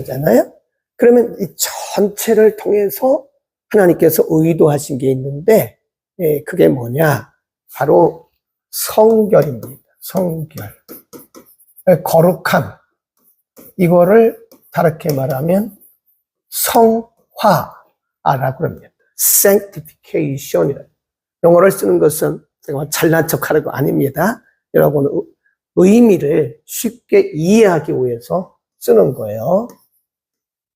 잖아요. 그러면 이 전체를 통해서 하나님께서 의도하신 게 있는데, 그게 뭐냐? 바로 성결입니다. 성결. 거룩함. 이거를 다르게 말하면 성화라고 합니다. sanctification이라. 영어를 쓰는 것은 제가 잘난 척하는 거 아닙니다. 여러분 의미를 쉽게 이해하기 위해서 쓰는 거예요.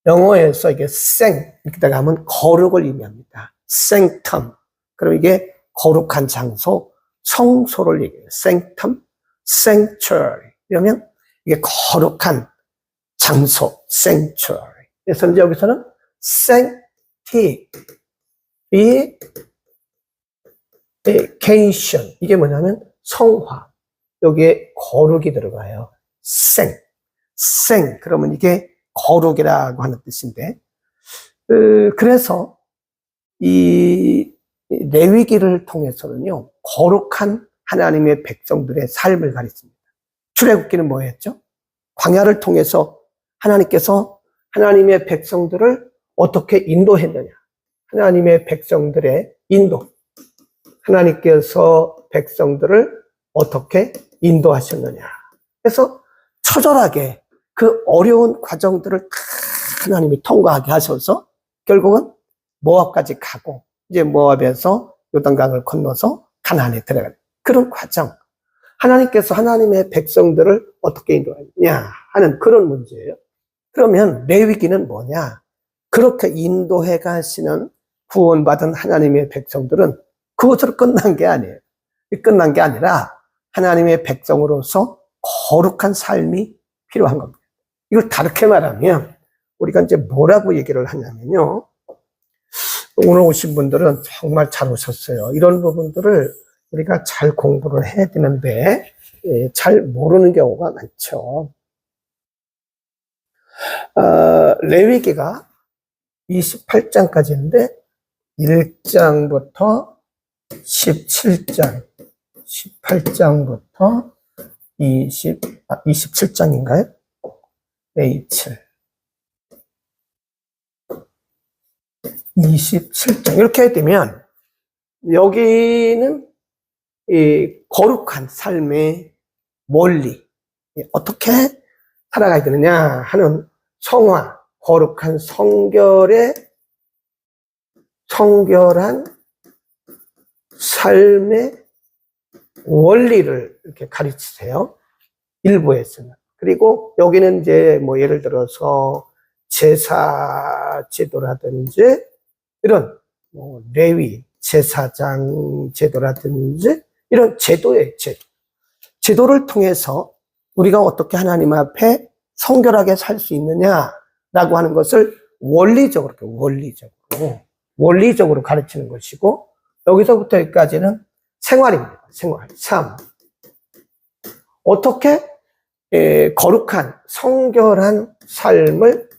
영어에서 이게 이렇게 하면 거룩을 의미합니다. sanctum. 그럼 이게 거룩한 장소, 성소를 얘기해요. sanctum, sanctuary. 이러면 이게 거룩한 장소, sanctuary. 그래서 이제 여기서는 sanctification. 이게 뭐냐면 성화. 여기에 거룩이 들어가요. 그러면 이게 거룩이라고 하는 뜻인데, 그래서 이 레위기를 통해서는요, 거룩한 하나님의 백성들의 삶을 가리킵니다. 출애굽기는 뭐였죠? 광야를 통해서 하나님께서 하나님의 백성들을 어떻게 인도했느냐. 하나님의 백성들의 인도. 하나님께서 백성들을 어떻게 인도하셨느냐. 그래서 처절하게 그 어려운 과정들을 다 하나님이 통과하게 하셔서 결국은 모압까지 가고 이제 모압에서 요단강을 건너서 가나안에 들어가는 그런 과정. 하나님께서 하나님의 백성들을 어떻게 인도하느냐 하는 그런 문제예요. 그러면 레위기는 뭐냐? 그렇게 인도해 가시는 구원받은 하나님의 백성들은 그것으로 끝난 게 아니에요. 끝난 게 아니라 하나님의 백성으로서 거룩한 삶이 필요한 겁니다. 이걸 다르게 말하면 우리가 이제 뭐라고 얘기를 하냐면요. 오늘 오신 분들은 정말 잘 오셨어요. 이런 부분들을 우리가 잘 공부를 해야 되는데 잘 모르는 경우가 많죠. 레위기가 28장까지인데 1장부터 17장, 18장부터 27장인가요? H 27장 이렇게 되면 여기는 이 거룩한 삶의 원리 어떻게 살아가야 되느냐 하는 성화, 거룩한 성결한 삶의 원리를 이렇게 가르치세요. 일부에서는. 그리고 여기는 이제 뭐 예를 들어서 제사 제도라든지 이런 뭐 레위 제사장 제도라든지 이런 제도의 제도를 통해서 우리가 어떻게 하나님 앞에 성결하게 살 수 있느냐라고 하는 것을 원리적으로 가르치는 것이고 여기서부터 여기까지는 생활입니다. 생활, 삶. 어떻게 거룩한 성결한 삶을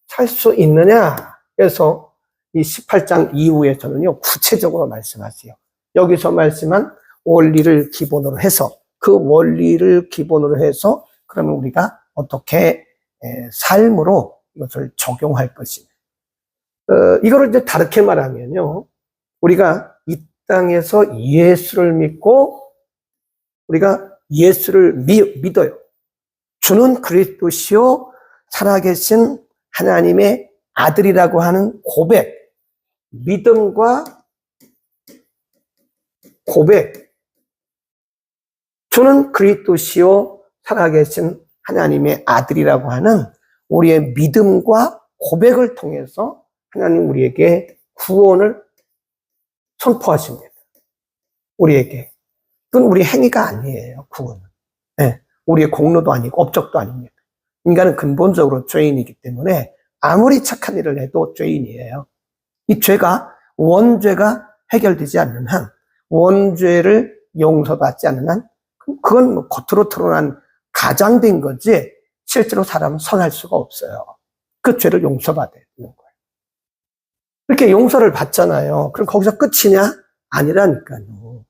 살 수 있느냐. 그래서 이 18장 이후에서는요 구체적으로 말씀하세요. 여기서 말씀한 원리를 기본으로 해서 그 원리를 기본으로 해서 그러면 우리가 어떻게 삶으로 이것을 적용할 것이냐. 이거를 이제 다르게 말하면요 우리가 이 땅에서 예수를 믿고 우리가 예수를 믿어요. 주는 그리스도시요 살아계신 하나님의 아들이라고 하는 고백, 믿음과 고백. 주는 그리스도시요 살아계신 하나님의 아들이라고 하는 우리의 믿음과 고백을 통해서 하나님 우리에게 구원을 선포하십니다. 우리에게. 그건 우리 행위가 아니에요, 구원은. 네, 우리의 공로도 아니고 업적도 아닙니다. 인간은 근본적으로 죄인이기 때문에 아무리 착한 일을 해도 죄인이에요. 이 죄가 원죄가 해결되지 않는 한, 원죄를 용서받지 않는 한, 그건 뭐 겉으로 드러난 가장된 거지 실제로 사람은 선할 수가 없어요. 그 죄를 용서받아야 되는 거예요. 이렇게 용서를 받잖아요. 그럼 거기서 끝이냐? 아니라니까요.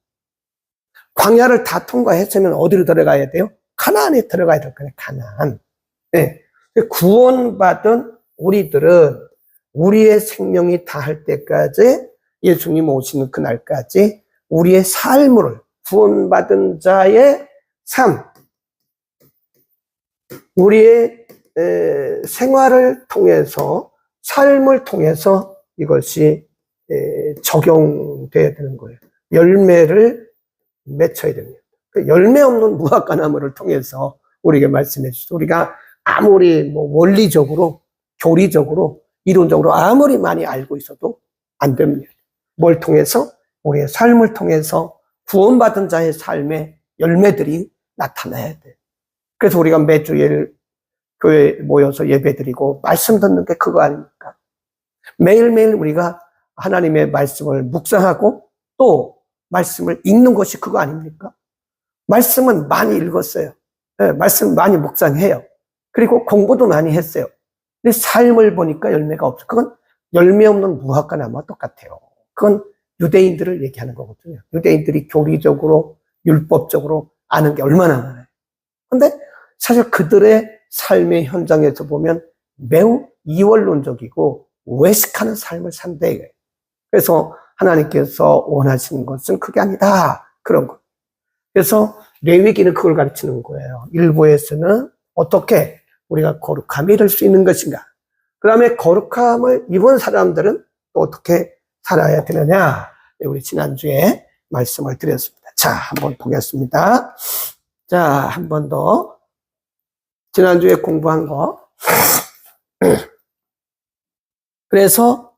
광야를 다 통과했으면 어디로 들어가야 돼요? 가나안에 들어가야 될 거예요. 가나안. 네. 구원받은 우리들은 우리의 생명이 다할 때까지, 예수님 오시는 그날까지 우리의 삶을, 구원받은 자의 삶, 우리의 생활을 통해서, 삶을 통해서 이것이 적용돼야 되는 거예요. 열매를 맺혀야 됩니다. 그 열매 없는 무화과나무를 통해서 우리에게 말씀해 주시죠. 우리가 아무리 뭐 원리적으로, 교리적으로, 이론적으로 아무리 많이 알고 있어도 안 됩니다. 뭘 통해서? 우리의 삶을 통해서 구원받은 자의 삶의 열매들이 나타나야 돼. 그래서 우리가 매주일 교회에 모여서 예배드리고 말씀 듣는 게 그거 아닙니까? 매일매일 우리가 하나님의 말씀을 묵상하고 또 말씀을 읽는 것이 그거 아닙니까? 말씀은 많이 읽었어요. 네, 말씀 많이 묵상해요. 그리고 공부도 많이 했어요. 근데 삶을 보니까 열매가 없어. 그건 열매 없는 무화과나무와 똑같아요. 그건 유대인들을 얘기하는 거거든요. 유대인들이 교리적으로, 율법적으로 아는 게 얼마나 많아요. 근데 사실 그들의 삶의 현장에서 보면 매우 이원론적이고 외식하는 삶을 산다 이거예요. 그래서 하나님께서 원하시는 것은 그게 아니다. 그런 거. 그래서 레위기는 그걸 가르치는 거예요. 일부에서는 어떻게 우리가 거룩함을 이룰 수 있는 것인가. 그 다음에 거룩함을 입은 사람들은 또 어떻게 살아야 되느냐. 우리 지난주에 말씀을 드렸습니다. 자, 한번 보겠습니다. 자, 한 번 더. 지난주에 공부한 거. 그래서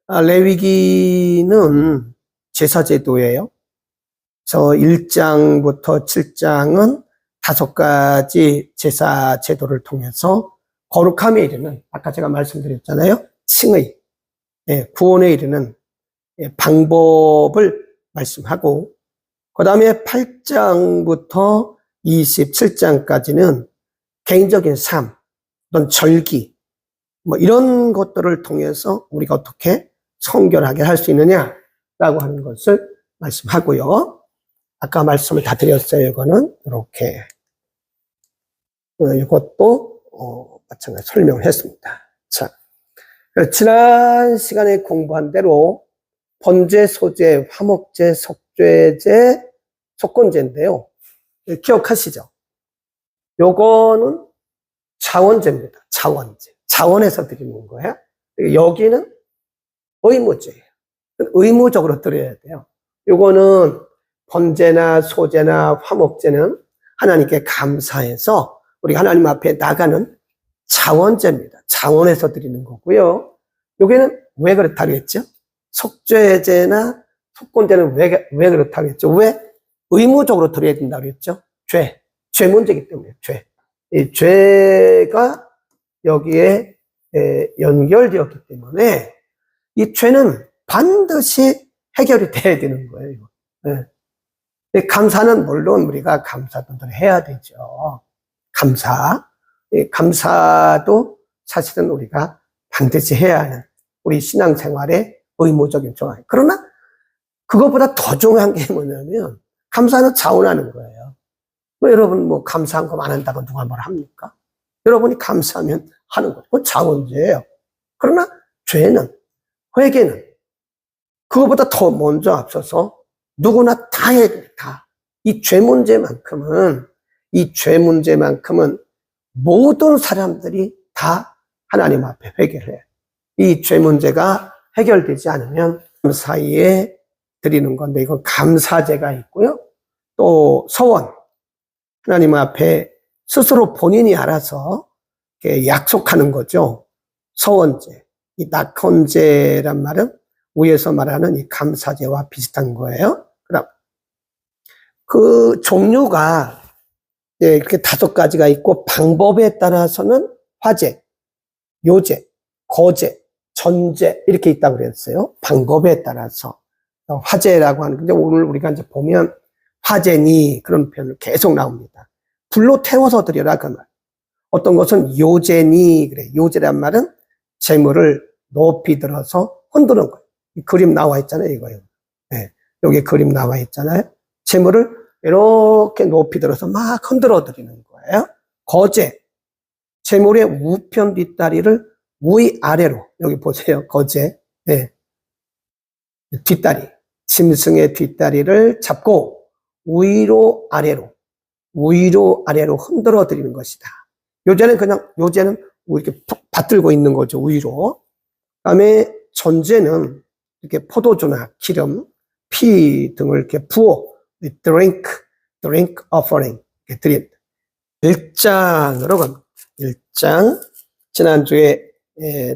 레위기는 제사제도예요. 그래서 1장부터 7장은 5가지 제사제도를 통해서 거룩함에 이르는, 아까 제가 말씀드렸잖아요. 칭의, 구원에 이르는 방법을 말씀하고, 그 다음에 8장부터 27장까지는 개인적인 삶, 어떤 절기, 뭐 이런 것들을 통해서 우리가 어떻게 성결하게 할 수 있느냐라고 하는 것을 말씀하고요. 아까 말씀을 다 드렸어요. 이거는 이렇게 이것도 마찬가지 설명을 했습니다. 자, 지난 시간에 공부한 대로 번제, 소제, 화목제, 속죄제, 속건제인데요. 기억하시죠? 요거는 자원제입니다. 자원제. 자원에서 드리는 거예요. 여기는 의무제예요. 의무적으로 드려야 돼요. 요거는 번제나 소제나 화목제는 하나님께 감사해서 우리 하나님 앞에 나가는 자원제입니다. 자원에서 드리는 거고요. 여기는 왜 그렇다고 했죠? 속죄제나 속건제는 왜 그렇다고 했죠? 왜 의무적으로 드려야 된다고 했죠? 죄 문제이기 때문에 이 죄가 여기에 연결되었기 때문에 이 죄는 반드시 해결이 돼야 되는 거예요. 감사는 물론 우리가 감사도 해야 되죠. 감사도 사실은 우리가 반드시 해야 하는 우리 신앙생활의 의무적인 조항. 그러나 그것보다 더 중요한 게 뭐냐면 감사는 자원하는 거예요. 여러분 뭐 감사한 거 안 한다고 누가 뭐라 합니까? 여러분이 감사하면 하는 거죠. 그건 자원제예요. 그러나 죄는, 회개는 그것보다 더 먼저 앞서서 누구나 다 해야 돼요. 다. 이 죄 문제만큼은 모든 사람들이 다 하나님 앞에 회개를 해요. 이 죄 문제가 해결되지 않으면 사이에 드리는 건데, 이건 감사제가 있고요. 또 서원, 하나님 앞에 스스로 본인이 알아서 약속하는 거죠. 서원제. 이 낙헌제란 말은 위에서 말하는 이 감사제와 비슷한 거예요. 그다음 그 종류가 이렇게 5가지가 있고, 방법에 따라서는 화제, 요제, 거제, 전제 이렇게 있다고 그랬어요. 방법에 따라서 화제라고 하는 건데, 오늘 우리가 이제 보면 화제니 그런 표현을 계속 나옵니다. 불로 태워서 드려라 그 말. 어떤 것은 요제니 그래. 요제란 말은 재물을 높이 들어서 흔드는 거예요. 이 그림 나와 있잖아요, 이거요. 네, 여기 그림 나와 있잖아요. 재물을 이렇게 높이 들어서 막 흔들어 드리는 거예요. 거제. 제물의 우편 뒷다리를 위아래로, 여기 보세요. 거제. 네. 뒷다리. 짐승의 뒷다리를 잡고 위로 아래로 흔들어 드리는 것이다. 요새는 이렇게 푹 받들고 있는 거죠. 위로. 그다음에 전제는 이렇게 포도주나 기름, 피 등을 이렇게 부어 drink offering 이렇게 드린 일장으로 간 일장. 지난주에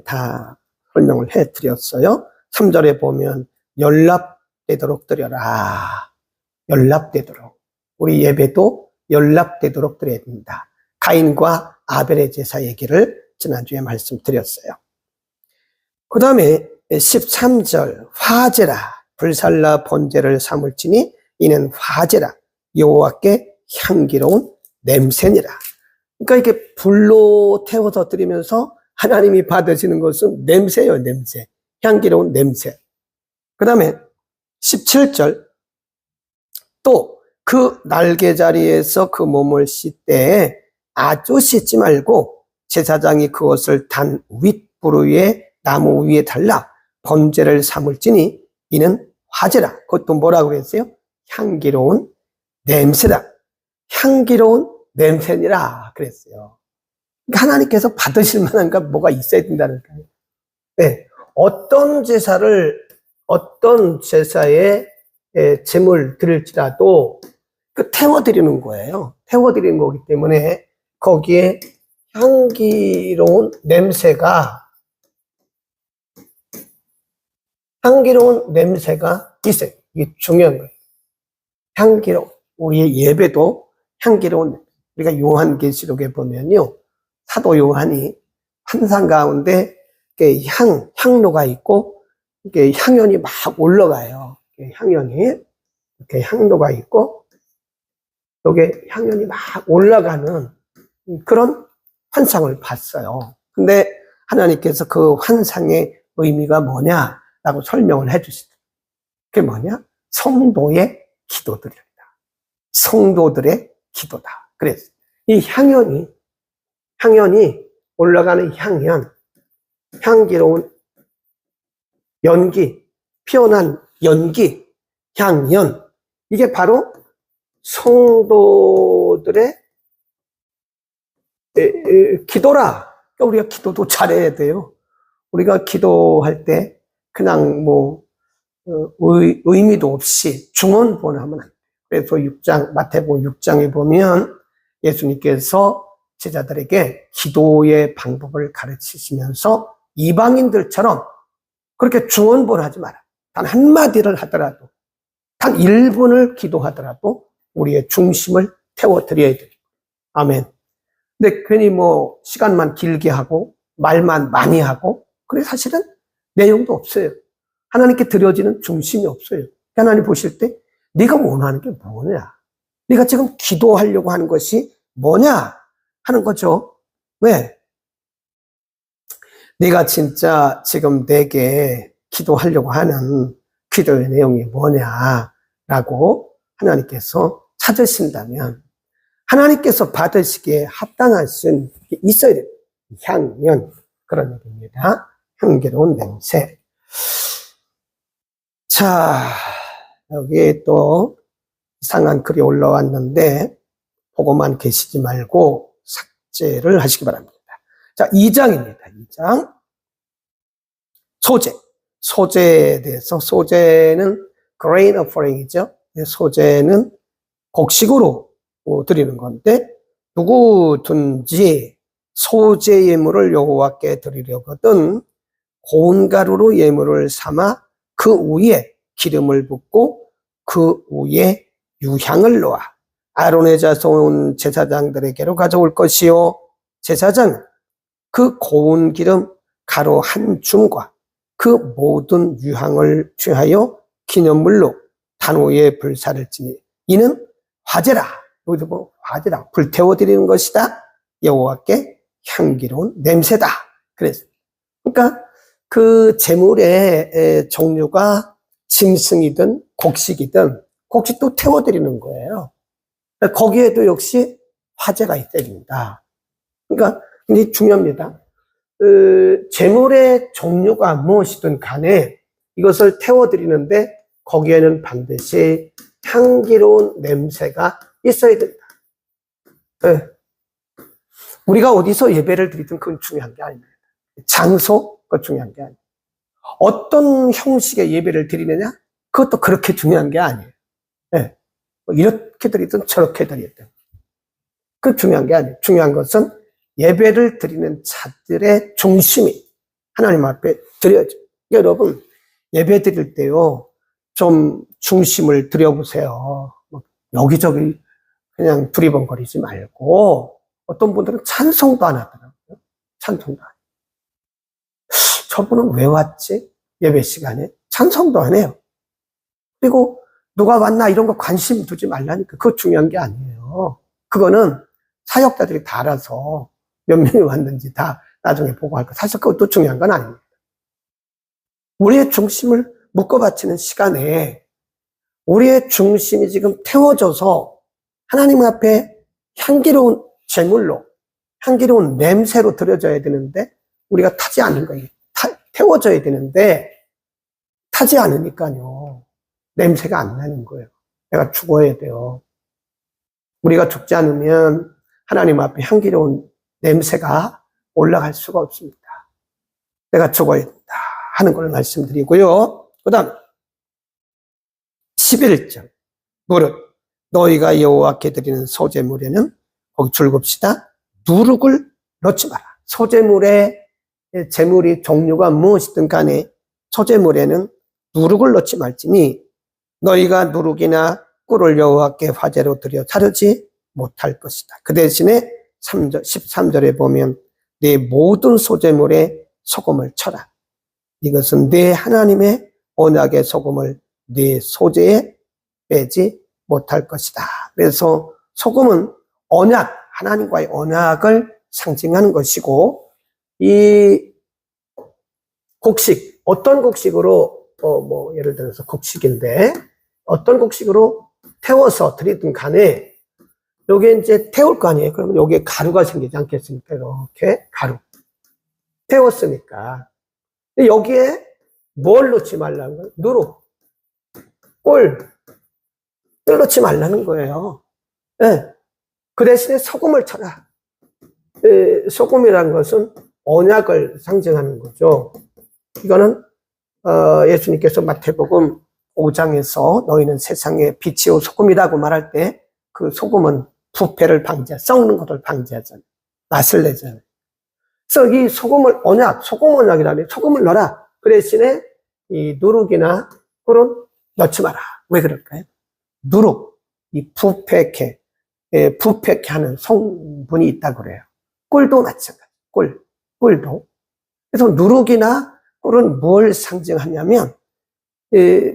다 설명을 해드렸어요. 3절에 보면 연락되도록 드려라. 연락되도록. 우리 예배도 연락되도록 드려야 됩니다. 가인과 아벨의 제사 얘기를 지난주에 말씀드렸어요. 그 다음에 13절 화제라 불살라 번제를 삼을지니 이는 화제라 여호와께 향기로운 냄새니라. 그러니까 이렇게 불로 태워서 드리면서 하나님이 받으시는 것은 냄새예요. 냄새. 향기로운 냄새. 그 다음에 17절 또 그 날개 자리에서 그 몸을 씻되 아주 씻지 말고 제사장이 그것을 단 윗부르에 나무 위에 달라 번제를 삼을지니 이는 화제라. 그것도 뭐라고 그랬어요? 향기로운 냄새다. 향기로운 냄새니라 그랬어요. 그러니까 하나님께서 받으실 만한 게 뭐가 있어야 된다는 거예요. 네. 어떤 제사에 제물 드릴지라도 그 태워드리는 거예요. 태워드리는 거기 때문에 거기에 향기로운 냄새가 있어요. 이게 중요한 거예요. 향기로운. 우리의 예배도 향기로운. 우리가 요한계시록에 보면요. 사도 요한이 환상 가운데 향로가 있고, 이게 향연이 막 올라가요. 이렇게 향로가 있고, 여기에 향연이 막 올라가는 그런 환상을 봤어요. 근데 하나님께서 그 환상의 의미가 뭐냐라고 설명을 해주시더라고요. 그게 뭐냐? 성도의 기도들입니다. 성도들의 기도다. 그래서 이 향연이 올라가는 향기로운 연기, 피어난 연기, 향연, 이게 바로 성도들의 기도라. 우리가 기도도 잘해야 돼요. 우리가 기도할 때 그냥 의미도 없이 중언부언하면 안 돼요. 그래서 마태복음 6장에 보면 예수님께서 제자들에게 기도의 방법을 가르치시면서 이방인들처럼 그렇게 중언부언하지 마라. 단 한마디를 하더라도, 단 1분을 기도하더라도 우리의 중심을 태워드려야 돼요. 아멘. 근데 괜히 시간만 길게 하고 말만 많이 하고 그래 사실은 내용도 없어요. 하나님께 드려지는 중심이 없어요. 하나님 보실 때 네가 원하는 게 뭐냐? 네가 지금 기도하려고 하는 것이 뭐냐? 하는 거죠. 왜? 네가 진짜 지금 내게 기도하려고 하는 기도의 내용이 뭐냐라고 하나님께서 찾으신다면 하나님께서 받으시기에 합당하신 게 있어야 돼요. 향연, 그런 얘기입니다. 향기로운 냄새. 자, 여기에 또 이상한 글이 올라왔는데 보고만 계시지 말고 삭제를 하시기 바랍니다. 자, 2장입니다. 2장. 소재에 대해서, 소재는 grain offering이죠. 소재는 곡식으로 드리는 건데, 누구든지 소재 예물을 여호와께 드리려거든 고운 가루로 예물을 삼아 그 위에 기름을 붓고 그 위에 유향을 놓아 아론의 자손 제사장들에게로 가져올 것이요, 제사장은 그 고운 기름 가루 한 줌과 그 모든 유향을 취하여 기념물로 단호에 불사를 지니 이는 화제라. 여기도 화제라. 불태워드리는 것이다. 여호와께 향기로운 냄새다. 그러니까 그 제물의 종류가 짐승이든 곡식이든 곡식도 태워드리는 거예요. 거기에도 역시 화제가 있어야 됩니다. 그러니까 굉장히 중요합니다. 제물의 종류가 무엇이든 간에 이것을 태워드리는데 거기에는 반드시 향기로운 냄새가 있어야 된다. 네. 우리가 어디서 예배를 드리든 그건 중요한 게 아닙니다. 장소, 그거 중요한 게 아니에요. 어떤 형식의 예배를 드리느냐, 그것도 그렇게 중요한 게 아니에요. 네. 뭐 이렇게 드리든 저렇게 드리든. 그 중요한 게 아니에요. 중요한 것은 예배를 드리는 자들의 중심이 하나님 앞에 드려야죠. 여러분, 예배 드릴 때요, 좀 중심을 드려보세요. 여기저기 그냥 두리번거리지 말고, 어떤 분들은 찬송도 안 하더라고요. 찬송도 안 해요. 저분은 왜 왔지? 예배 시간에 찬송도 안 해요. 그리고 누가 왔나 이런 거 관심 두지 말라니까. 그거 중요한 게 아니에요. 그거는 사역자들이 다 알아서 몇 명이 왔는지 다 나중에 보고할 거. 사실 그것도 중요한 건 아닙니다. 우리의 중심을 묶어바치는 시간에 우리의 중심이 지금 태워져서 하나님 앞에 향기로운 제물로, 향기로운 냄새로 드려져야 되는데 우리가 타지 않은 거예요. 태워져야 되는데 타지 않으니까요. 냄새가 안 나는 거예요. 내가 죽어야 돼요. 우리가 죽지 않으면 하나님 앞에 향기로운 냄새가 올라갈 수가 없습니다. 내가 죽어야 된다 하는 걸 말씀드리고요. 그 다음 11절 무릇 너희가 여호와께 드리는 소제물에는 거기 줄봅시다. 누룩을 넣지 마라. 소제물의 제물이 종류가 무엇이든 간에 소제물에는 누룩을 넣지 말지니 너희가 누룩이나 꿀을 여호와께 화제로 드려 자르지 못할 것이다. 그 대신에 13절에 보면 내 모든 소제물에 소금을 쳐라. 이것은 내 하나님의 언약의 소금을 네 소재에 빼지 못할 것이다. 그래서 소금은 언약, 하나님과의 언약을 상징하는 것이고 이 곡식, 어떤 곡식으로 예를 들어서 곡식인데 어떤 곡식으로 태워서 드리든 간에 여기에 이제 태울 거 아니에요. 그러면 여기에 가루가 생기지 않겠습니까? 이렇게 가루. 태웠으니까. 근데 여기에 뭘 넣지 말라는 거예요? 누룩, 꿀 넣지 말라는 거예요. 네. 그 대신에 소금을 쳐라. 소금이라는 것은 언약을 상징하는 거죠. 이거는 예수님께서 마태복음 5장에서 너희는 세상의 빛이요 소금이라고 말할 때 그 소금은 부패를 썩는 것을 방지하잖아요. 맛을 내잖아요. 그래서 이 소금을 소금 언약이라면 소금을 넣어라. 그 대신에 이 누룩이나 꿀은 넣지 마라. 왜 그럴까요? 누룩, 이 부패케 하는 성분이 있다고 그래요. 꿀도 마찬가지. 꿀도. 그래서 누룩이나 꿀은 뭘 상징하냐면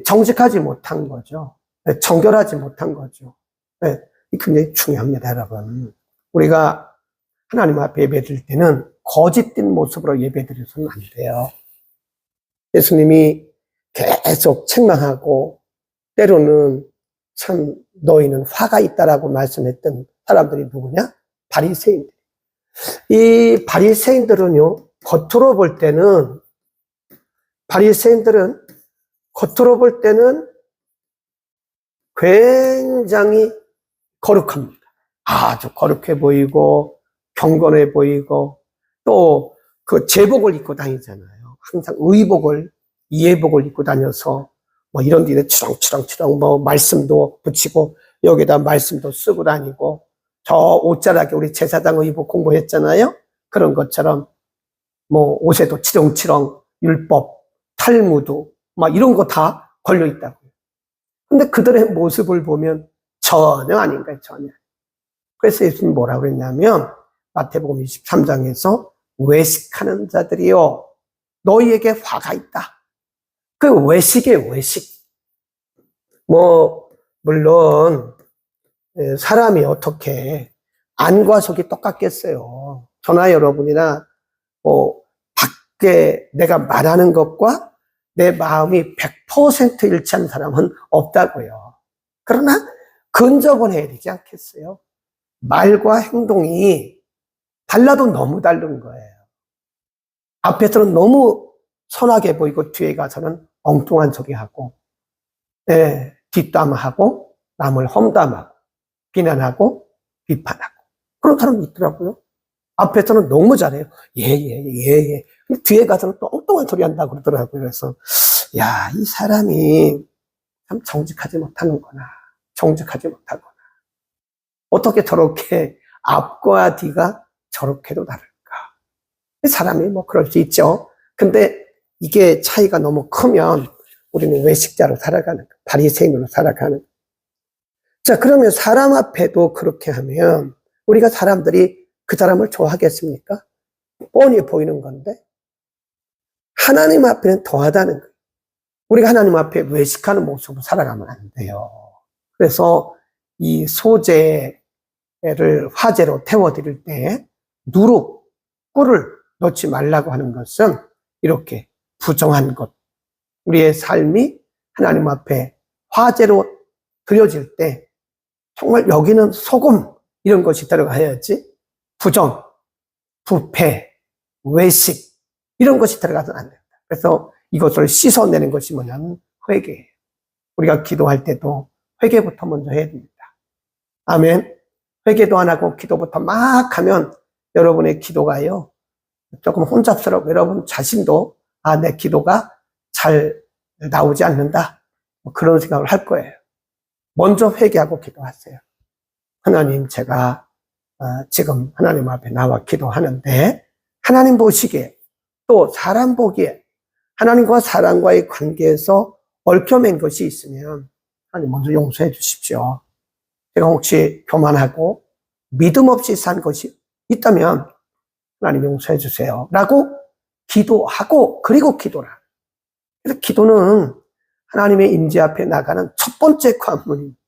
정직하지 못한 거죠. 정결하지 못한 거죠. 굉장히 중요합니다, 여러분. 우리가 하나님 앞에 예배드릴 때는 거짓된 모습으로 예배드려서는 안 돼요. 예수님이 계속 책망하고 때로는 참 너희는 화가 있다라고 말씀했던 사람들이 누구냐? 바리새인들. 이 바리새인들은요, 바리새인들은 겉으로 볼 때는 굉장히 거룩합니다. 아주 거룩해 보이고 경건해 보이고 또 그 제복을 입고 다니잖아요. 항상 의복을 예복을 입고 다녀서 이런 데에 추렁추렁 말씀도 붙이고 여기다 말씀도 쓰고 다니고 저 옷자락에 우리 제사장 의복 공부했잖아요. 그런 것처럼 옷에도 치렁치렁 율법, 탈무드 이런 거 다 걸려 있다고요. 근데 그들의 모습을 보면 전혀 아닌 거예요, 전혀. 그래서 예수님이 뭐라고 그랬냐면 마태복음 23장에서 외식하는 자들이요 너희에게 화가 있다. 그 외식이에요, 외식. 물론 사람이 어떻게 안과 속이 똑같겠어요. 저나 여러분이나 밖에 내가 말하는 것과 내 마음이 100% 일치하는 사람은 없다고요. 그러나 근접은 해야 되지 않겠어요? 말과 행동이 달라도 너무 다른 거예요. 앞에서는 너무 선하게 보이고 뒤에 가서는 엉뚱한 소리 하고, 예, 뒷담하고 남을 험담하고 비난하고 비판하고 그런 사람이 있더라고요. 앞에서는 너무 잘해요. 예. 근데 뒤에 가서는 또 엉뚱한 소리 한다고 그러더라고요. 그래서 야, 이 사람이 참 정직하지 못하는구나. 정직하지 못하구나. 어떻게 저렇게 앞과 뒤가 저렇게도 다를까? 사람이 뭐 그럴 수 있죠. 근데 이게 차이가 너무 크면 우리는 외식자로 살아가는 거예요. 바리새인으로 살아가는 거예요. 자, 그러면 사람 앞에도 그렇게 하면 우리가 사람들이 그 사람을 좋아하겠습니까? 뻔히 보이는 건데 하나님 앞에는 더하다는 거예요. 우리가 하나님 앞에 외식하는 모습으로 살아가면 안 돼요. 그래서 이 소재를 화재로 태워드릴 때 누룩, 꿀을 넣지 말라고 하는 것은 이렇게 부정한 것. 우리의 삶이 하나님 앞에 화재로 드려질 때 정말 여기는 소금 이런 것이 들어가야지 부정, 부패, 외식 이런 것이 들어가서는 안 된다. 그래서 이것을 씻어내는 것이 뭐냐면 회개예요. 우리가 기도할 때도 회개부터 먼저 해야 됩니다. 아멘. 회개도 안 하고 기도부터 막 하면 여러분의 기도가요 조금 혼잡스럽고 여러분 자신도 내 기도가 잘 나오지 않는다 그런 생각을 할 거예요. 먼저 회개하고 기도하세요. 하나님, 제가 지금 하나님 앞에 나와 기도하는데 하나님 보시기에 또 사람 보기에 하나님과 사람과의 관계에서 얽혀맨 것이 있으면 하나님 먼저 용서해 주십시오. 제가 혹시 교만하고 믿음 없이 산 것이 있다면 하나님 용서해 주세요 라고 기도하고 그리고 기도라. 그래서 기도는 하나님의 임재 앞에 나가는 첫 번째 관문입니다.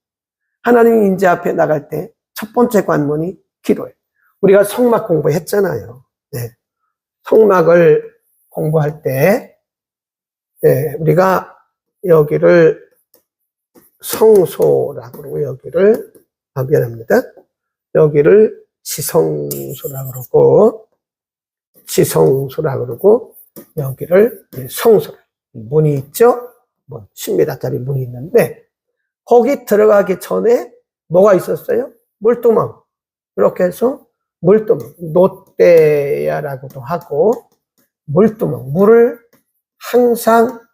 하나님의 임재 앞에 나갈 때 첫 번째 관문이 기도예요. 우리가 성막 공부했잖아요. 네. 성막을 공부할 때 우리가 여기를 성소라고 그러고 여기를 미안합니다. 여기를 지성소라고 그러고 지성소라고 그러고 여기를 성소라. 문이 있죠? 10m짜리 문이 있는데 거기 들어가기 전에 뭐가 있었어요? 물두멍. 이렇게 해서 물두멍, 노대야라고도 하고 물두멍, 물을 항상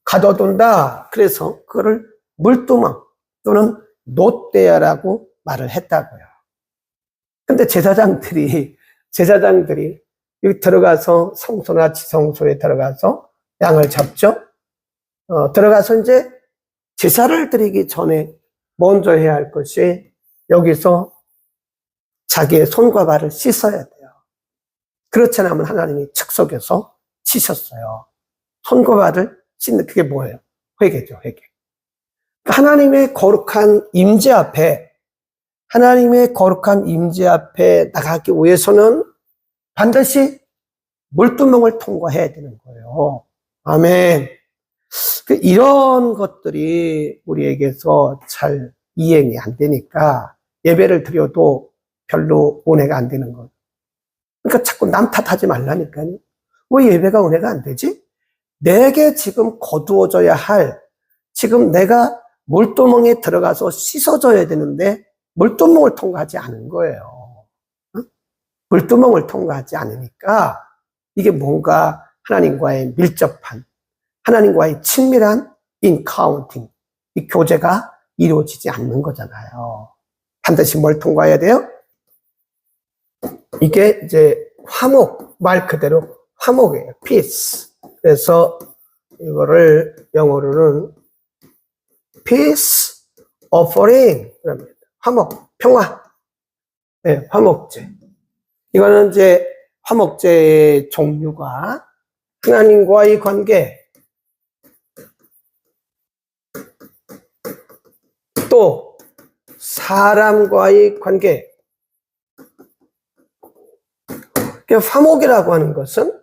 가둬둔다. 그래서 그거를 물두멍 또는 노대야라고 말을 했다고요. 근데 제사장들이 여기 들어가서 성소나 지성소에 들어가서 양을 잡죠. 들어가서 이제 제사를 드리기 전에 먼저 해야 할 것이 여기서 자기의 손과 발을 씻어야 돼요. 그렇지 않으면 하나님이 즉석에서 치셨어요. 손과 발을 씻는 그게 뭐예요? 회개죠, 회개. 하나님의 거룩한 임재 앞에 나가기 위해서는 반드시 물두멍을 통과해야 되는 거예요. 아멘. 이런 것들이 우리에게서 잘 이행이 안 되니까 예배를 드려도 별로 은혜가 안 되는 거예요. 그러니까 자꾸 남 탓하지 말라니까요. 왜 예배가 은혜가 안 되지? 내게 지금 거두어져야 할, 지금 내가 물두멍에 들어가서 씻어줘야 되는데 물두멍을 통과하지 않은 거예요. 물두멍을 통과하지 않으니까 이게 뭔가 하나님과의 밀접한, 하나님과의 친밀한 인카운팅, 이 교제가 이루어지지 않는 거잖아요. 반드시 뭘 통과해야 돼요? 이게 이제 화목, 말 그대로 화목이에요. peace. 그래서 이거를 영어로는 peace offering. 화목, 평화. 네, 화목제. 이거는 이제 화목제의 종류가 하나님과의 관계, 또 사람과의 관계. 화목이라고 하는 것은,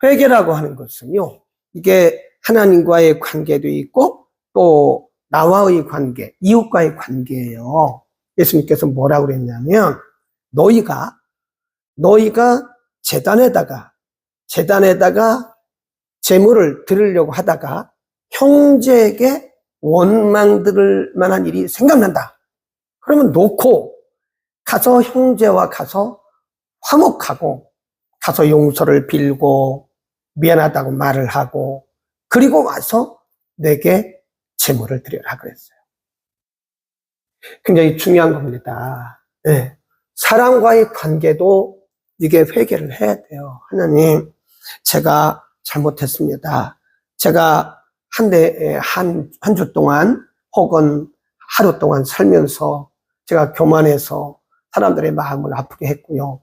회개라고 하는 것은요, 이게 하나님과의 관계도 있고 또 나와의 관계, 이웃과의 관계예요. 예수님께서 뭐라고 그랬냐면 너희가 너희가 제단에다가 제물을 드리려고 하다가 형제에게 원망 들을 만한 일이 생각난다. 그러면 놓고 가서 형제와 가서 화목하고 가서 용서를 빌고 미안하다고 말을 하고 그리고 와서 내게 제물을 드려라 그랬어요. 굉장히 중요한 겁니다. 네. 사람과의 관계도 이게 회개를 해야 돼요. 하나님, 제가 잘못했습니다. 제가 한 주 동안 혹은 하루 동안 살면서 제가 교만해서 사람들의 마음을 아프게 했고요.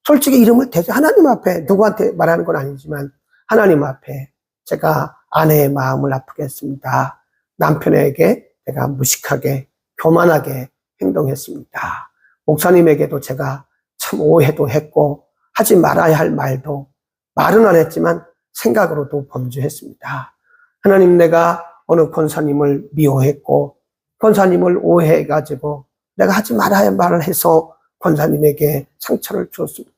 솔직히 이름을 대서 하나님 앞에 누구한테 말하는 건 아니지만 하나님 앞에 제가 아내의 마음을 아프게 했습니다. 남편에게 제가 무식하게 교만하게 행동했습니다. 목사님에게도 제가 참 오해도 했고 하지 말아야 할 말도 말은 안 했지만 생각으로도 범죄했습니다. 하나님, 내가 어느 권사님을 미워했고 권사님을 오해해가지고 내가 하지 말아야 할 말을 해서 권사님에게 상처를 주었습니다.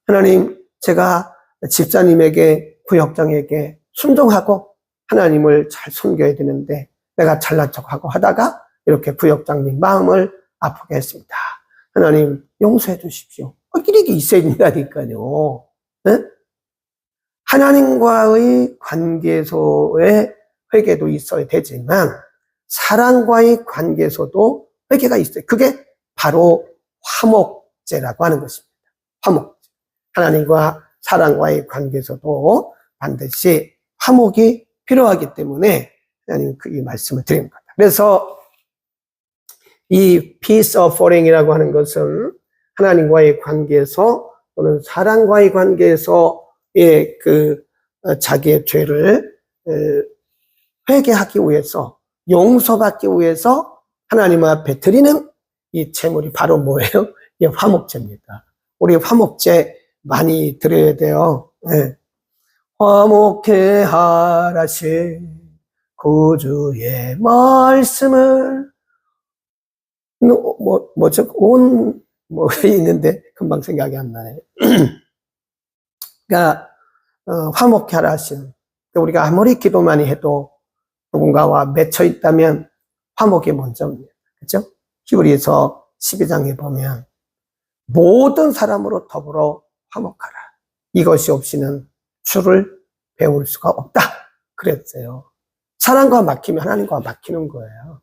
하나님, 제가 집사님에게 구역장에게 순종하고 하나님을 잘 섬겨야 되는데 내가 잘난 척하고 하다가 이렇게 구역장님 마음을 아프게 했습니다. 하나님, 용서해 주십시오. 이렇게 있어야 된다니까요. 네? 하나님과의 관계에서의 회개도 있어야 되지만 사람과의 관계에서도 회개가 있어요. 그게 바로 화목제라고 하는 것입니다. 화목제. 하나님과 사람과의 관계에서도 반드시 화목이 필요하기 때문에 하나님 이 말씀을 드리는 겁니다. 그래서 이 peace offering이라고 하는 것은 하나님과의 관계에서 또는 사람과의 관계에서 자기의 죄를 회개하기 위해서 용서받기 위해서 하나님 앞에 드리는 이 제물이 바로 뭐예요? 이 화목제입니다. 우리 화목제 많이 드려야 돼요. 네. 화목해 하라신 구주의 말씀을 있는데 금방 생각이 안 나네. 그러니까 화목해 하라신, 우리가 아무리 기도 많이 해도 누군가와 맺혀 있다면 화목이 먼저입니다. 그렇죠? 히브리서 12장에 보면 모든 사람으로 더불어 화목하라. 이것이 없이는 주를 배울 수가 없다. 그랬어요. 사람과 막히면 하나님과 막히는 거예요.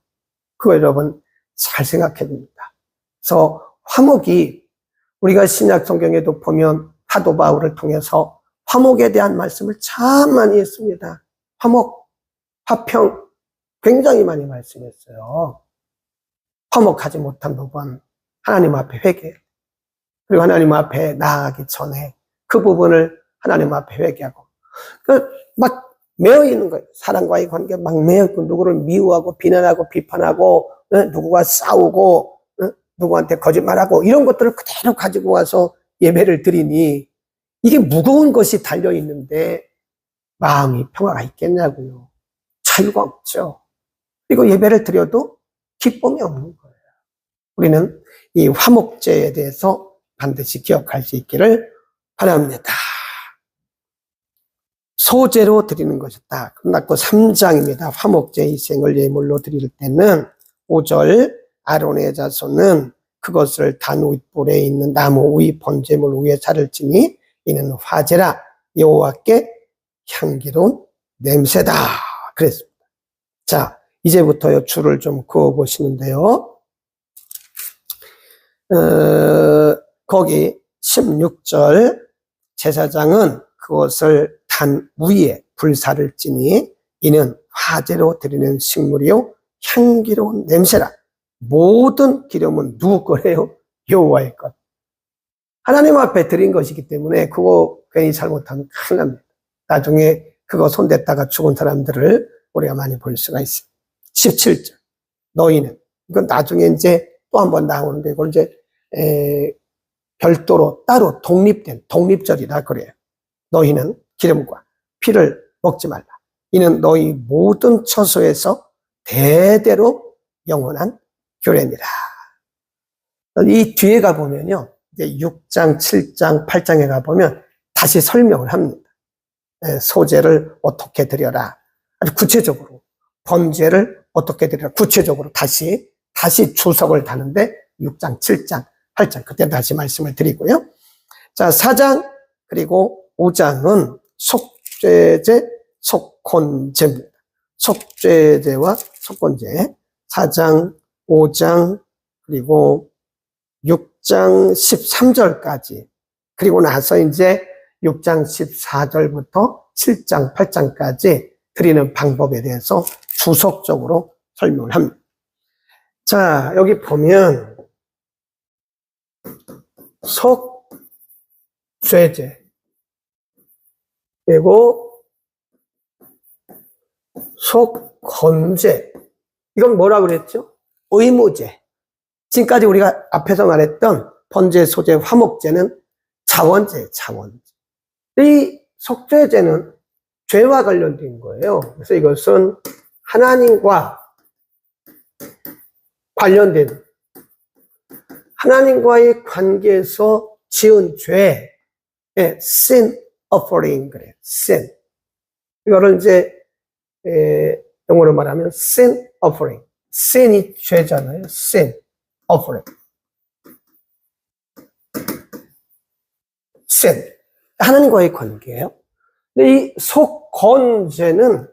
그거 여러분 잘 생각해 봅니다. 그래서 화목이 우리가 신약 성경에도 보면 사도 바울을 통해서 화목에 대한 말씀을 참 많이 했습니다. 화목, 화평 굉장히 많이 말씀했어요. 화목하지 못한 부분 하나님 앞에 회개, 그리고 하나님 앞에 나아가기 전에 그 부분을 하나님 앞에 회개하고 막 매여 있는 거예요. 사람과의 관계 막 매여 있고 누구를 미워하고 비난하고 비판하고 누구와 싸우고 누구한테 거짓말하고 이런 것들을 그대로 가지고 와서 예배를 드리니 이게 무거운 것이 달려있는데 마음이 평화가 있겠냐고요. 자유가 없죠. 그리고 예배를 드려도 기쁨이 없는 거예요. 우리는 이 화목제에 대해서 반드시 기억할 수 있기를 바랍니다. 소제로 드리는 것이다. 끝났고 3장입니다. 화목제 희생을 예물로 드릴 때는 5절 아론의 자손은 그것을 단 윗불에 있는 나무 위 번제물 위에 살을 지니 이는 화제라 여호와께 향기로운 냄새다 그랬습니다. 자, 이제부터요 줄을 좀 그어 보시는데요. 거기 16절 제사장은 그것을 단 위에 불사를 지니 이는 화제로 드리는 식물이요 향기로운 냄새라. 모든 기름은 누구 거래요? 여호와의 것. 하나님 앞에 드린 것이기 때문에 그거 괜히 잘못하면 큰일 납니다. 나중에 그거 손댔다가 죽은 사람들을 우리가 많이 볼 수가 있어요. 17절 너희는, 이건 나중에 이제 또 한 번 나오는데 이걸 이제 별도로 따로 독립절이라 그래요. 너희는 기름과 피를 먹지 말라. 이는 너희 모든 처소에서 대대로 영원한 규례니라. 이 뒤에 가보면요. 이제 6장, 7장, 8장에 가보면 다시 설명을 합니다. 소재를 어떻게 드려라. 아주 구체적으로. 번제를 어떻게 드려라. 구체적으로 다시 주석을 다는데 6장, 7장, 8장. 그때 다시 말씀을 드리고요. 자, 4장 그리고 5장은 속죄제, 속건제입니다. 속죄제와 속건제. 4장, 5장, 그리고 6장 13절까지. 그리고 나서 이제 6장 14절부터 7장 8장까지 드리는 방법에 대해서 주석적으로 설명을 합니다. 자, 여기 보면 속죄제 그리고 속건제. 이건 뭐라 그랬죠? 의무제. 지금까지 우리가 앞에서 말했던 번제, 소제, 화목제는 자원제예요, 자원제. 이 속죄제는 죄와 관련된 거예요. 그래서 이것은 하나님과 관련된, 하나님과의 관계에서 지은 죄, sin offering, 그래요. sin. 이거를 이제, 영어로 말하면 sin offering. sin이 죄잖아요. sin offering. sin. 하나님과의 관계예요. 근데 이 속건제는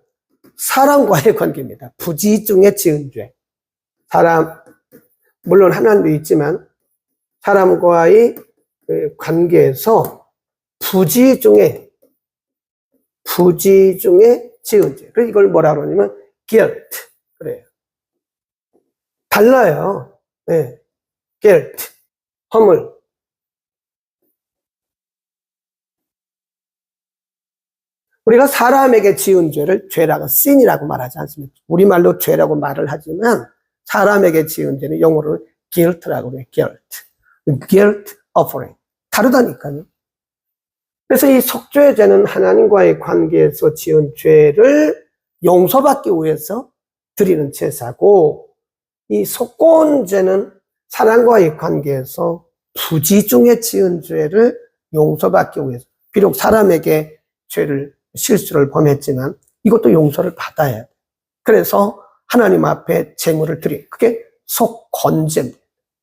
사람과의 관계입니다. 부지중에 지은 죄. 물론 하나님도 있지만 사람과의 관계에서 부지중에 지은 죄. 그래서 이걸 뭐라 그러냐면 guilt. 그래요. 달라요. 네. guilt. 허물. 우리가 사람에게 지은 죄를 죄라고, sin이라고 말하지 않습니다. 우리말로 죄라고 말을 하지만 사람에게 지은 죄는 영어로 guilt라고 해요. guilt offering. 다르다니까요. 그래서 이 속죄제는 하나님과의 관계에서 지은 죄를 용서받기 위해서 드리는 제사고, 이 속건제는 사람과의 관계에서 부지중에 지은 죄를 용서받기 위해서, 비록 사람에게 실수를 범했지만 이것도 용서를 받아야 돼. 그래서 하나님 앞에 제물을 드리. 그게 속건제입니다.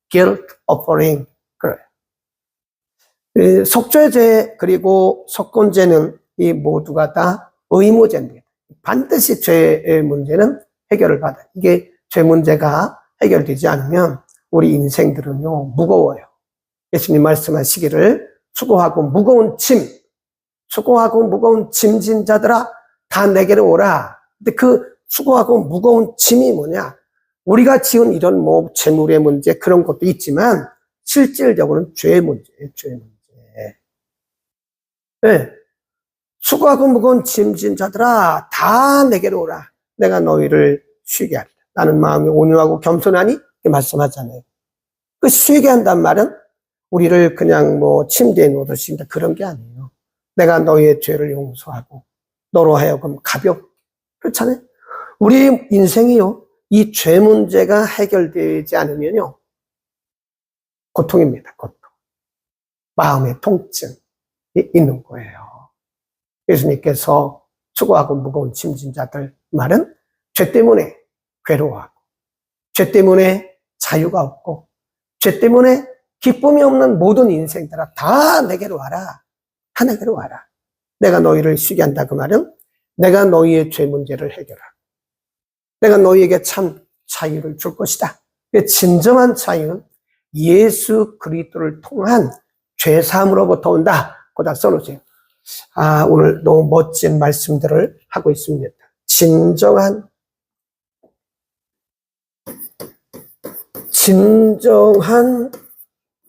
guilt offering. 그래요. 속죄제 그리고 속건제는 이 모두가 다 의무제입니다. 반드시 죄의 문제는 해결을 받아요. 이게 죄 문제가 해결되지 않으면 우리 인생들은요 무거워요. 예수님 말씀하시기를 수고하고 무거운 짐진 자들아 다 내게로 오라. 근데 그 수고하고 무거운 짐이 뭐냐? 우리가 지은 이런 재물의 문제 그런 것도 있지만 실질적으로는 죄의 문제예요. 죄의 문제. 네. 수고하고 무거운 짐진 자들아 다 내게로 오라. 내가 너희를 쉬게 하리라. 나는 마음이 온유하고 겸손하니 이렇게 말씀하잖아요. 그 쉬게 한단 말은 우리를 그냥 침대에 놓으신다 그런 게 아니에요. 내가 너희의 죄를 용서하고 너로 하여금 가볍게. 그렇잖아요. 우리 인생이요. 이 죄 문제가 해결되지 않으면요. 고통입니다. 고통. 마음의 통증이 있는 거예요. 예수님께서 수고하고 무거운 짐진 자들 말은 죄 때문에 괴로워하고 죄 때문에 자유가 없고 죄 때문에 기쁨이 없는 모든 인생들아 다 내게로 와라. 다 내게로 와라. 내가 너희를 쉬게 한다 그 말은 내가 너희의 죄 문제를 해결하고 내가 너희에게 참 자유를 줄 것이다. 진정한 자유는 예수 그리스도를 통한 죄사함으로부터 온다. 거기다 써놓으세요. 오늘 너무 멋진 말씀들을 하고 있습니다. 진정한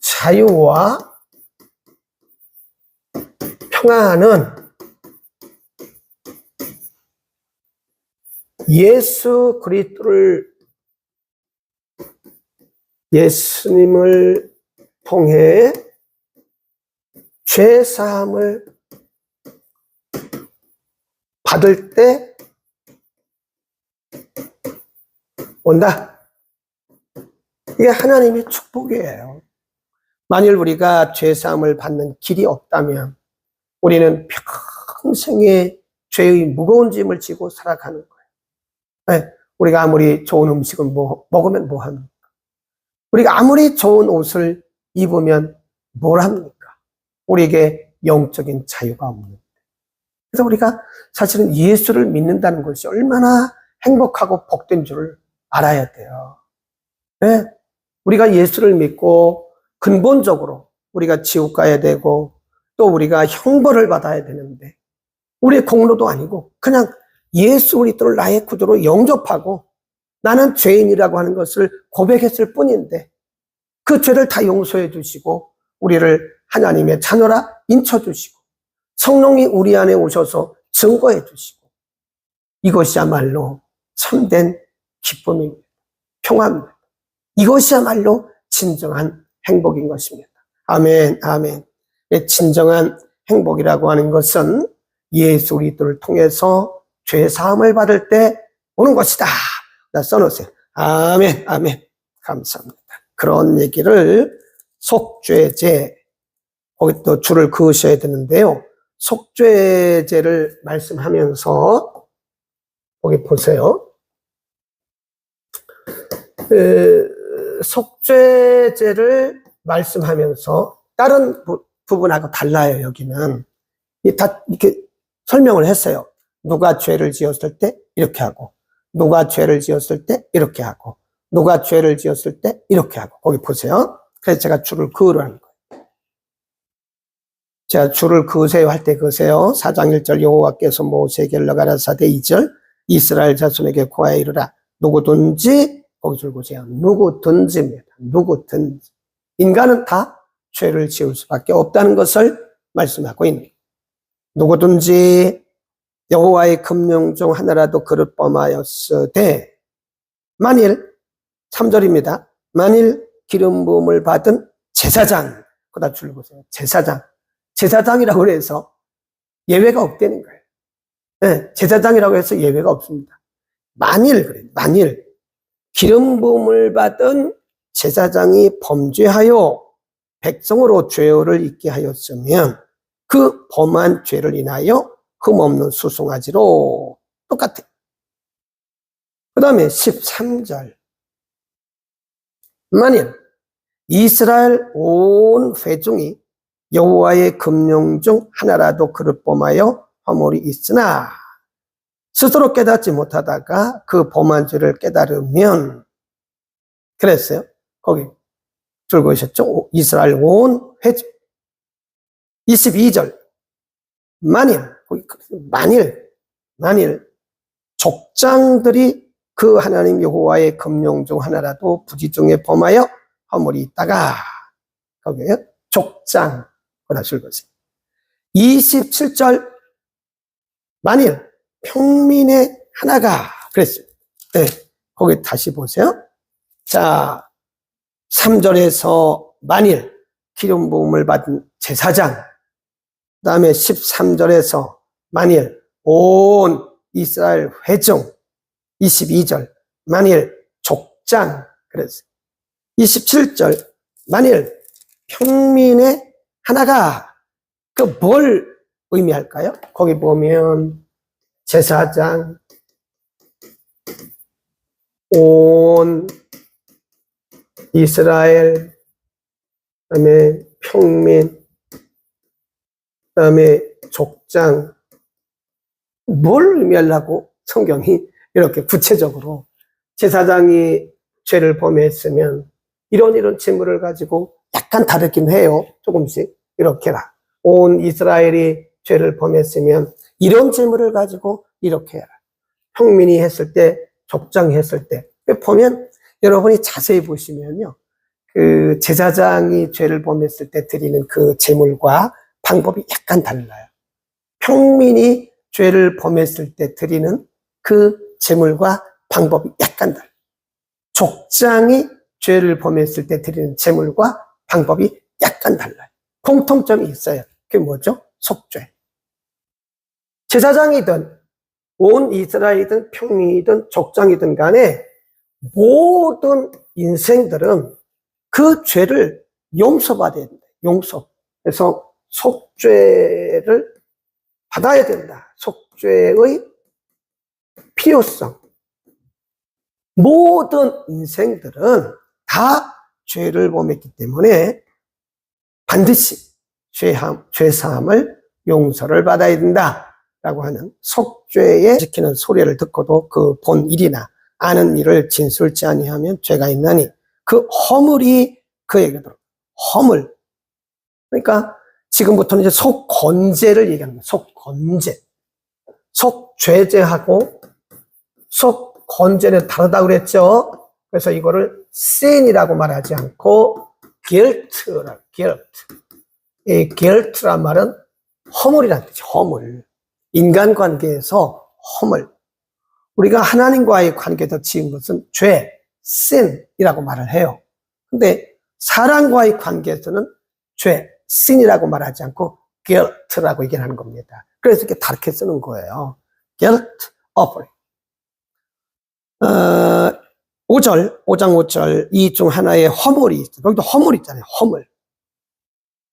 자유와 평안은 예수님을 통해 죄사함을 받을 때 온다. 이게 하나님의 축복이에요. 만일 우리가 죄사함을 받는 길이 없다면 우리는 평생의 죄의 무거운 짐을 지고 살아가는 거예요. 네, 우리가 아무리 좋은 음식을 먹으면 뭐 합니까? 우리가 아무리 좋은 옷을 입으면 뭘 합니까? 우리에게 영적인 자유가 없는데. 그래서 우리가 사실은 예수를 믿는다는 것이 얼마나 행복하고 복된 줄을 알아야 돼요. 네, 우리가 예수를 믿고 근본적으로 우리가 지옥 가야 되고 또 우리가 형벌을 받아야 되는데 우리의 공로도 아니고 그냥 예수 그리스도를 나의 구주로 영접하고 나는 죄인이라고 하는 것을 고백했을 뿐인데 그 죄를 다 용서해 주시고 우리를 하나님의 자녀라 인쳐 주시고 성령이 우리 안에 오셔서 증거해 주시고 이것이야말로 참된 기쁨입니다. 평화입니다. 이것이야말로 진정한 행복인 것입니다. 아멘, 아멘. 진정한 행복이라고 하는 것은 예수 그리스도를 통해서 죄 사함을 받을 때 오는 것이다. 써놓으세요. 아멘, 아멘. 감사합니다. 그런 얘기를 속죄제, 거기 또 줄을 그으셔야 되는데요. 속죄제를 말씀하면서 거기 보세요. 속죄제를 말씀하면서 다른 부분하고 달라요. 여기는 다 이렇게 설명을 했어요. 누가 죄를 지었을 때 이렇게 하고 누가 죄를 지었을 때 이렇게 하고 누가 죄를 지었을 때 이렇게 하고 거기 보세요. 그래서 제가 줄을 그으라는 거예요. 제가 줄을 그으세요 할 때 그으세요. 4장 1절 여호와께서 모세에게 가라사대 2절 이스라엘 자손에게 고하여 이르라 누구든지 거기 줄 보세요. 누구든지입니다. 누구든지 인간은 다 죄를 지을 수밖에 없다는 것을 말씀하고 있는 거예요. 누구든지 여호와의 금령 중 하나라도 그릇 범하였으되 만일 3절입니다. 만일 기름 부음을 받은 제사장 그다 줄 보세요. 제사장이라고 해서 예외가 없다는 거예요. 네, 제사장이라고 해서 예외가 없습니다. 만일 기름 부음을 받은 제사장이 범죄하여 백성으로 죄를 잊게 하였으면 그 범한 죄를 인하여 흠없는 수송아지로 똑같아요. 그 다음에 13절 만일 이스라엘 온 회중이 여호와의 금령 중 하나라도 그릇 범하여 허물이 있으나 스스로 깨닫지 못하다가 그 범한 죄를 깨달으면 그랬어요. 거기 줄 그으셨죠? 이스라엘 온 회중 22절 만일 족장들이 그 하나님 여호와의 금령 중 하나라도 부지 중에 범하여 허물이 있다가 거기에요. 족장 그다 줄 것이 27절 만일 평민의 하나가 그랬어요. 네, 거기 다시 보세요. 자 3절에서 만일 기름 부음을 받은 제사장 그 다음에 13절에서 만일 온 이스라엘 회중 22절 만일 족장 그랬어요. 27절 만일 평민의 하나가 그 뭘 의미할까요? 거기 보면 제사장 온 이스라엘 그다음에 평민 그다음에 족장 뭘 의미하려고 성경이 이렇게 구체적으로 제사장이 죄를 범했으면 이런 재물을 가지고 약간 다르긴 해요. 조금씩 이렇게라. 온 이스라엘이 죄를 범했으면 이런 재물을 가지고 이렇게 해라. 평민이 했을 때 족장이 했을 때 보면 여러분이 자세히 보시면요. 그 제사장이 죄를 범했을 때 드리는 그 재물과 방법이 약간 달라요. 평민이 죄를 범했을 때 드리는 그 재물과 방법이 약간 달라요. 족장이 죄를 범했을 때 드리는 재물과 방법이 약간 달라요. 공통점이 있어요. 그게 뭐죠? 속죄. 제사장이든 온 이스라엘이든 평민이든 족장이든 간에 모든 인생들은 그 죄를 용서받아야 된다. 용서. 그래서 속죄를 받아야 된다. 속죄의 필요성. 모든 인생들은 다 죄를 범했기 때문에 반드시 죄사함을 용서를 받아야 된다라고 하는 속죄에 지키는 소리를 듣고도 그 본 일이나 아는 일을 진술치 아니하면 죄가 있나니 그 허물이 그에게 들어. 허물. 그러니까 지금부터는 이제 속건죄를 얘기합니다. 속건죄. 속죄죄하고 속건죄는 다르다고 그랬죠. 그래서 이거를 sin이라고 말하지 않고 guilt라고, guilt. 이 guilt란 말은 허물이라는 뜻이죠. 허물. 인간관계에서 허물. 우리가 하나님과의 관계에서 지은 것은 죄, sin이라고 말을 해요. 근데 사람과의 관계에서는 죄, sin이라고 말하지 않고 guilt라고 얘기하는 겁니다. 그래서 이렇게 다르게 쓰는 거예요. guilt offering. 5장 5절 이 중 하나에 허물이 있어요. 여기도 허물 있잖아요. 허물.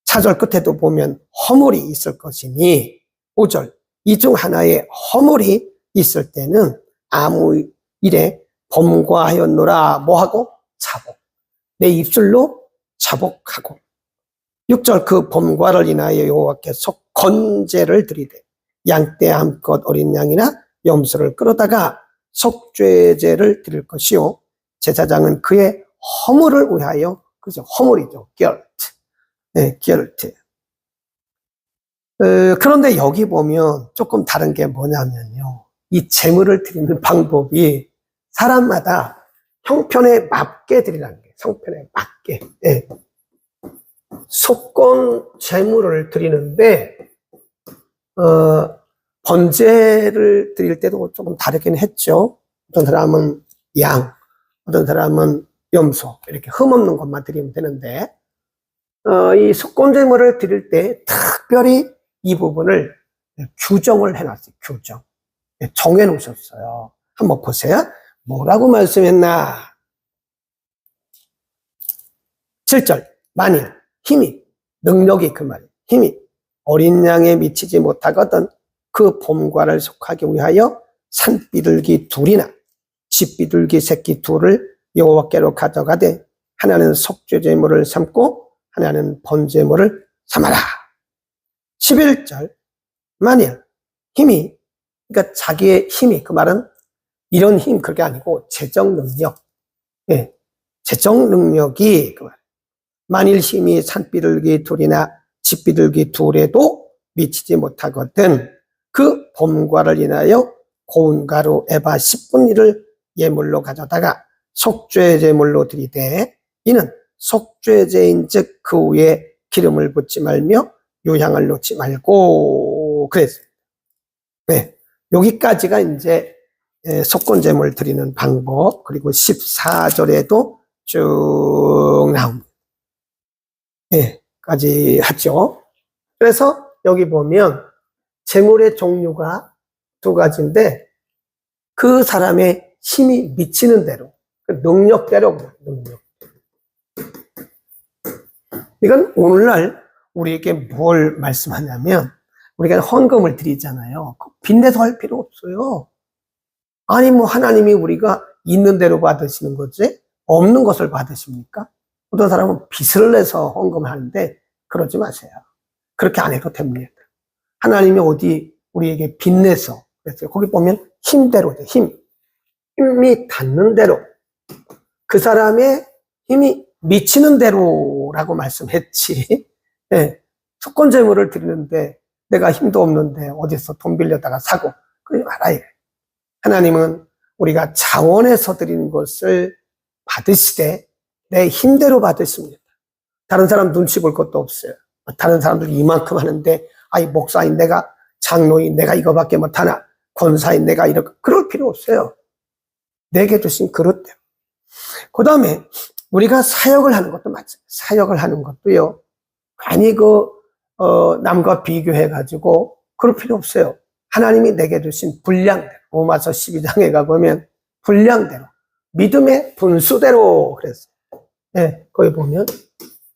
4절 끝에도 보면 허물이 있을 것이니 5절 이 중 하나에 허물이 있을 때는 아무 일에 범과하였노라 뭐하고? 자복. 내 입술로 자복하고 6절 그 범과를 인하여 여호와께 속건제를 드리되 양떼 암컷 어린 양이나 염소를 끌어다가 속죄제를 드릴 것이요 제사장은 그의 허물을 위하여 그죠 허물이죠 guilt 네, guilt. 그런데 여기 보면 조금 다른 게 뭐냐면요 이 제물을 드리는 방법이 사람마다 형편에 맞게 드리라는 게 형편에 맞게 네. 속건 제물을 드리는데 번제를 드릴 때도 조금 다르긴 했죠. 어떤 사람은 양, 어떤 사람은 염소 이렇게 흠없는 것만 드리면 되는데 이 속건제물을 드릴 때 특별히 이 부분을 규정을 해놨어요. 규정. 정해놓으셨어요. 한번 보세요. 뭐라고 말씀했나? 7절 만일 힘이 능력이 그 말 힘이 어린 양에 미치지 못하거든 그 봄과를 속하기 위하여 산비둘기 둘이나 집비둘기 새끼 둘을 여호와께로 가져가되 하나는 속죄제물을 삼고 하나는 번제물을 삼아라. 11절 만일 힘이 그러니까 자기의 힘이 그 말은 이런 힘 그게 아니고 재정 능력 예, 재정 능력이 그 말. 만일 힘이 산비둘기 둘이나 집비둘기 둘에도 미치지 못하거든 그 범과를 인하여 고운 가루 에바 10분의 1을 예물로 가져다가 속죄제물로 드리되 이는 속죄제인즉 그 위에 기름을 붓지 말며 요향을 놓지 말고 그랬어요. 네, 여기까지가 이제 속건제물 드리는 방법 그리고 14절에도 쭉 나옵니다. 네, 까지 하죠. 그래서 여기 보면 제물의 종류가 두 가지인데 그 사람의 힘이 미치는 대로 그 능력대로 능력. 이건 오늘날 우리에게 뭘 말씀하냐면 우리가 헌금을 드리잖아요. 빚내서 할 필요 없어요. 아니 뭐 하나님이 우리가 있는 대로 받으시는 거지 없는 것을 받으십니까? 어떤 사람은 빚을 내서 헌금을 하는데 그러지 마세요. 그렇게 안 해도 됩니다. 하나님이 어디 우리에게 빚내서 그랬어요. 거기 보면 힘대로죠. 힘이 닿는 대로 그 사람의 힘이 미치는 대로라고 말씀했지. 네. 속건제물을 드리는데 내가 힘도 없는데 어디서 돈 빌려다가 사고 그러지 말아요. 하나님은 우리가 자원해서 드리는 것을 받으시되 내 힘대로 받으십니다. 다른 사람 눈치 볼 것도 없어요. 다른 사람들이 이만큼 하는데 아이 목사인 내가 장로인 내가 이거밖에 못하나 권사인 내가 이렇게 그럴 필요 없어요. 내게 주신 그릇대로. 그 다음에 우리가 사역을 하는 것도 맞죠. 사역을 하는 것도요. 괜히 남과 비교해가지고 그럴 필요 없어요. 하나님이 내게 주신 분량대로 로마서 12장에 가보면 분량대로 믿음의 분수대로 그랬어요. 네, 거기 보면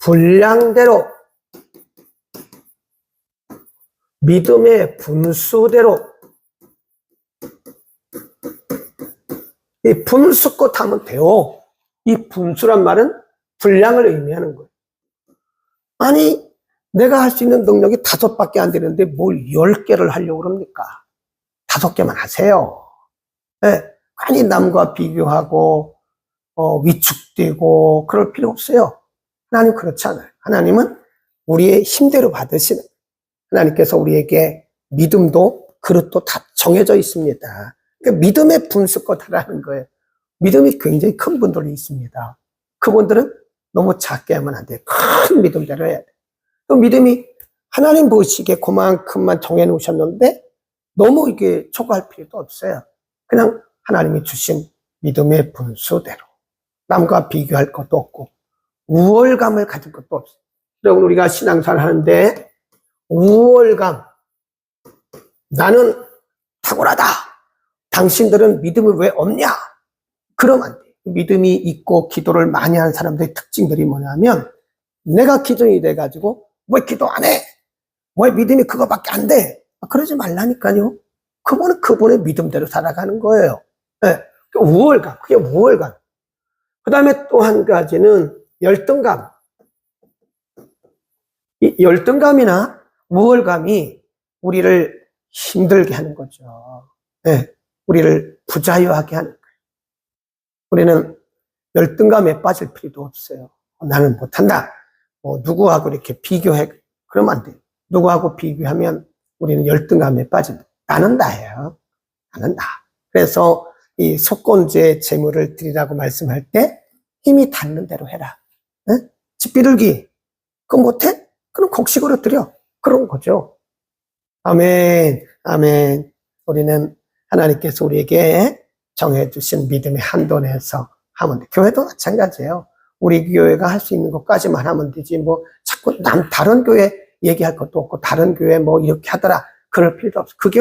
분량대로, 믿음의 분수대로, 이 분수껏 하면 돼요. 이 분수란 말은 분량을 의미하는 거예요. 아니, 내가 할 수 있는 능력이 5밖에 안 되는데 뭘 10개를 하려고 그럽니까? 5개만 하세요. 네, 아니, 남과 비교하고, 위축되고, 그럴 필요 없어요. 하나님 그렇지 않아요. 하나님은 우리의 힘대로 받으시는, 하나님께서 우리에게 믿음도, 그릇도 다 정해져 있습니다. 그러니까 믿음의 분수껏 하라는 거예요. 믿음이 굉장히 큰 분들이 있습니다. 그분들은 너무 작게 하면 안 돼요. 큰 믿음대로 해야 돼요. 그 믿음이 하나님 보시기에 그만큼만 정해놓으셨는데 너무 이게 초과할 필요도 없어요. 그냥 하나님이 주신 믿음의 분수대로. 남과 비교할 것도 없고 우월감을 가질 것도 없어요. 여러분, 우리가 신앙생활 하는데 우월감, 나는 탁월하다, 당신들은 믿음이 왜 없냐, 그러면 안 돼요. 믿음이 있고 기도를 많이 하는 사람들의 특징들이 뭐냐면, 내가 기준이 돼가지고 왜 기도 안 해? 왜 믿음이 그거밖에 안 돼? 그러지 말라니까요. 그분은 그분의 믿음대로 살아가는 거예요. 네. 우월감, 그게 우월감. 그 다음에 또 한 가지는 열등감. 이 열등감이나 우월감이 우리를 힘들게 하는 거죠. 네. 우리를 부자유하게 하는 거예요. 우리는 열등감에 빠질 필요도 없어요. 나는 못한다. 누구하고 이렇게 비교해. 그러면 안 돼요. 누구하고 비교하면 우리는 열등감에 빠진다. 나는 나예요. 나는 나. 그래서 이 속건제 제물을 드리라고 말씀할 때 힘이 닿는 대로 해라. 네? 집비둘기. 그거 못해? 그럼 곡식으로 드려. 그런 거죠. 아멘. 아멘. 우리는 하나님께서 우리에게 정해주신 믿음의 한도 내에서 하면 돼. 교회도 마찬가지예요. 우리 교회가 할 수 있는 것까지만 하면 되지. 뭐 자꾸 다른 교회 얘기할 것도 없고 다른 교회 뭐 이렇게 하더라. 그럴 필요도 없어. 그 교회